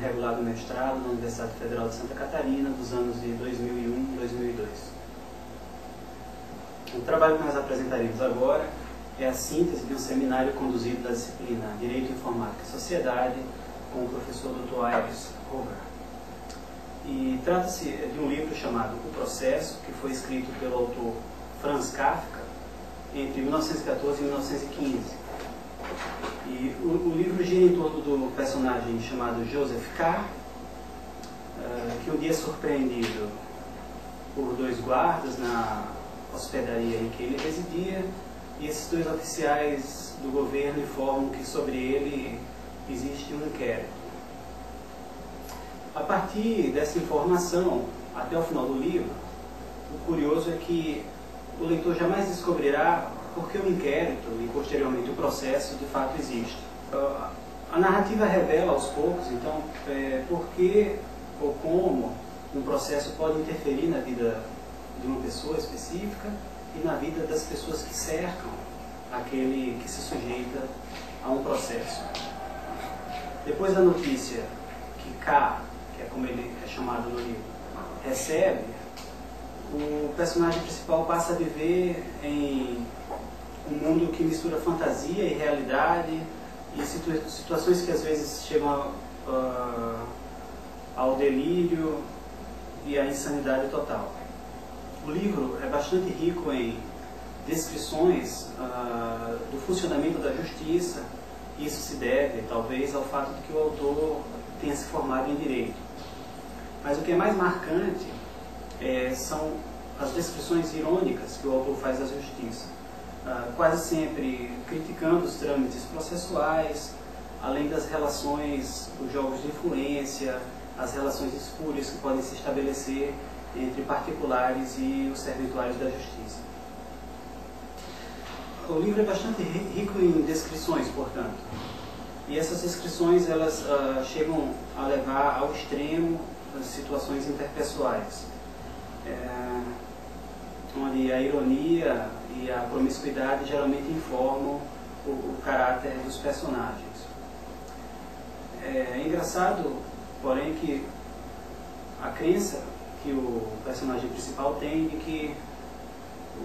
regular do mestrado na Universidade Federal de Santa Catarina, dos anos de 2001 e 2002. O trabalho que nós apresentaremos agora é a síntese de um seminário conduzido da disciplina Direito Informática e Sociedade com o professor Dr. Aires Rogar. E trata-se de um livro chamado O Processo, que foi escrito pelo autor Franz Kafka entre 1914 e 1915. E o livro gira em torno do personagem chamado Joseph K., que um dia é surpreendido por dois guardas na hospedaria em que ele residia, e esses dois oficiais do governo informam que sobre ele existe um inquérito. A partir dessa informação, até o final do livro, o curioso é que o leitor jamais descobrirá por que o inquérito e posteriormente o processo de fato existe. A narrativa revela aos poucos, então, por que ou como um processo pode interferir na vida de uma pessoa específica e na vida das pessoas que cercam aquele que se sujeita a um processo. Depois da notícia que K, que é como ele é chamado no livro, recebe, o personagem principal passa a viver em um mundo que mistura fantasia e realidade e situações que às vezes chegam ao delírio e à insanidade total. O livro é bastante rico em descrições do funcionamento da justiça. Isso se deve, talvez, ao fato de que o autor tenha se formado em Direito. Mas o que é mais marcante são as descrições irônicas que o autor faz da justiça, quase sempre criticando os trâmites processuais, além das relações, os jogos de influência, as relações espúrias que podem se estabelecer entre particulares e os serventuários da justiça. O livro é bastante rico em descrições, portanto, e essas descrições elas chegam a levar ao extremo as situações interpessoais, onde a ironia e a promiscuidade geralmente informam o caráter dos personagens. É engraçado, porém, que a crença que o personagem principal tem de que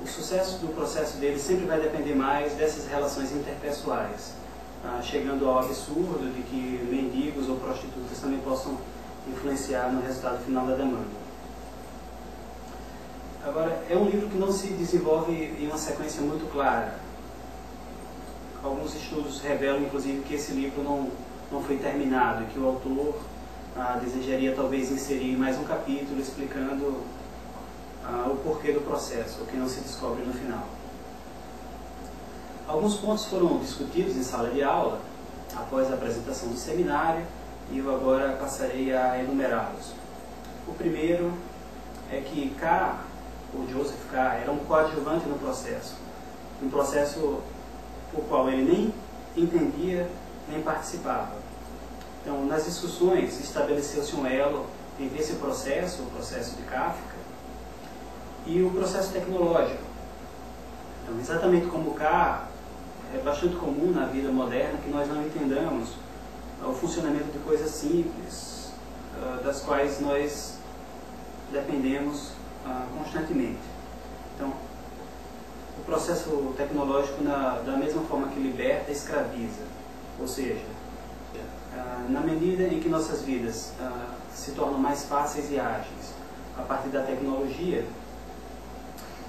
o sucesso do processo dele sempre vai depender mais dessas relações interpessoais, chegando ao absurdo de que mendigos ou prostitutas também possam influenciar no resultado final da demanda. Agora, é um livro que não se desenvolve em uma sequência muito clara. Alguns estudos revelam, inclusive, que esse livro não foi terminado e que o autor desejaria talvez inserir mais um capítulo explicando o porquê do processo, o que não se descobre no final. Alguns pontos foram discutidos em sala de aula após a apresentação do seminário e eu agora passarei a enumerá-los. O primeiro é que K, o Joseph K, era um coadjuvante no processo, um processo por qual ele nem entendia nem participava. Então, nas discussões, estabeleceu-se um elo entre esse processo, o processo de Kafka, e o processo tecnológico. Então, exatamente como K, é bastante comum na vida moderna que nós não entendamos o funcionamento de coisas simples, das quais nós dependemos constantemente. Então, o processo tecnológico, da mesma forma que liberta, escraviza. Ou seja, na medida em que nossas vidas se tornam mais fáceis e ágeis a partir da tecnologia,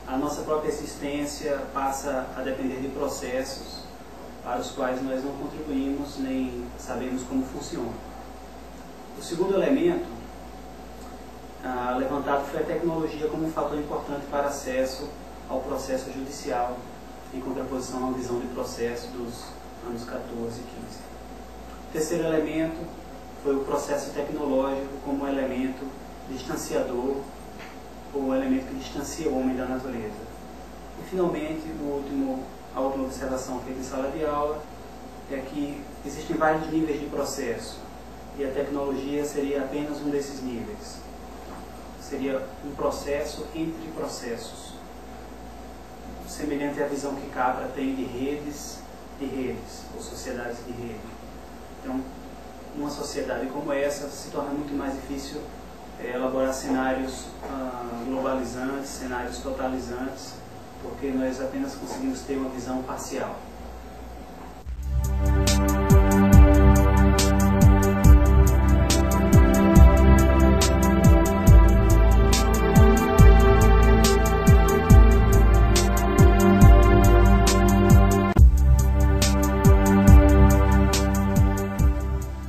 a nossa própria existência passa a depender de processos para os quais nós não contribuímos nem sabemos como funcionam. O segundo elemento levantado foi a tecnologia como um fator importante para acesso ao processo judicial, em contraposição à visão de processo dos anos 14 e 15. O terceiro elemento foi o processo tecnológico como um elemento distanciador, ou um elemento que distancia o homem da natureza. E, finalmente, a última observação feita em sala de aula é que existem vários níveis de processo e a tecnologia seria apenas um desses níveis. Seria um processo entre processos, semelhante à visão que Capra tem de redes, ou sociedades de rede. Então, numa sociedade como essa, se torna muito mais difícil elaborar cenários globalizantes, cenários totalizantes, porque nós apenas conseguimos ter uma visão parcial.